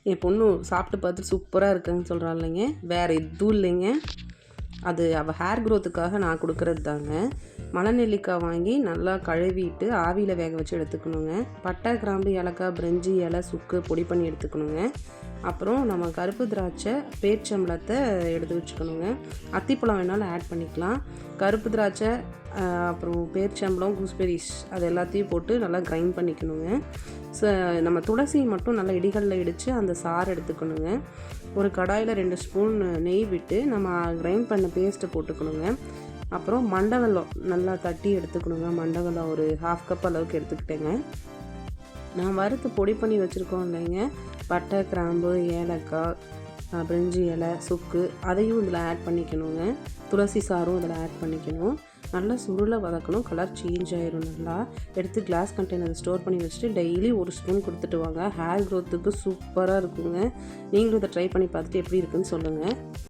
என் பொண்ணு சாப்பிட்டு பார்த்துட்டு சூப்பராக இருக்குன்னு சொல்கிறாள் இல்லைங்க, வேறு எதுவும் இல்லைங்க. அது அவள் ஹேர் க்ரோத்துக்காக நான் கொடுக்குறது தாங்க. மலை நெல்லிக்காய் வாங்கி நல்லா கழுவிட்டு ஆவியில் வேக வச்சு எடுத்துக்கணுங்க. பட்டை, கிராம்பு, ஏலக்காய், பிரிஞ்சி இலை, சுக்கு பொடி பண்ணி எடுத்துக்கணுங்க. அப்புறம் நம்ம கருப்பு திராட்சை, பேரிச்சம்பழத்தை எடுத்து வச்சுக்கணுங்க. அத்திப்பழம் வேணாலும் ஆட் பண்ணிக்கலாம். கருப்பு திராட்சை, அப்புறம் பேரிச்சம்பழம், கூஸ்பெரிஸ் அது எல்லாத்தையும் போட்டு நல்லா கிரைண்ட் பண்ணிக்கணுங்க. நம்ம துளசி மட்டும் நல்லா இடிகளில் இடித்து அந்த சாறு எடுத்துக்கணுங்க. ஒரு கடாயில் 2 ஸ்பூன் நெய் விட்டு நம்ம கிரைண்ட் பண்ண பேஸ்ட்டை போட்டுக்கணுங்க. அப்புறம் மண்டவெல்லம் நல்லா தட்டி எடுத்துக்கணுங்க. மண்டவெல்லம் ஒரு 1/2 கப் அளவுக்கு எடுத்துக்கிட்டேங்க. நான் வறுத்து பொடி பண்ணி வச்சுருக்கோம் இல்லைங்க, பட்டை, கிராம்பு, ஏலக்காய், பிரிஞ்சி இலை, சுக்கு அதையும் இதில் ஆட் பண்ணிக்கணுங்க. துளசி சாரும் இதில் ஆட் பண்ணிக்கணும். நல்லா சுருளை வதக்கணும். கலர் சேஞ்ச் ஆயிரும். நல்லா எடுத்து கிளாஸ் கண்டெய்னர் ஸ்டோர் பண்ணி வச்சுட்டு டெய்லி 1 ஸ்பூன் கொடுத்துட்டு வாங்க. ஹேர் க்ரோத்துக்கு சூப்பராக இருக்குங்க. நீங்களும் இதை ட்ரை பண்ணி பார்த்துட்டு எப்படி இருக்குன்னு சொல்லுங்கள்.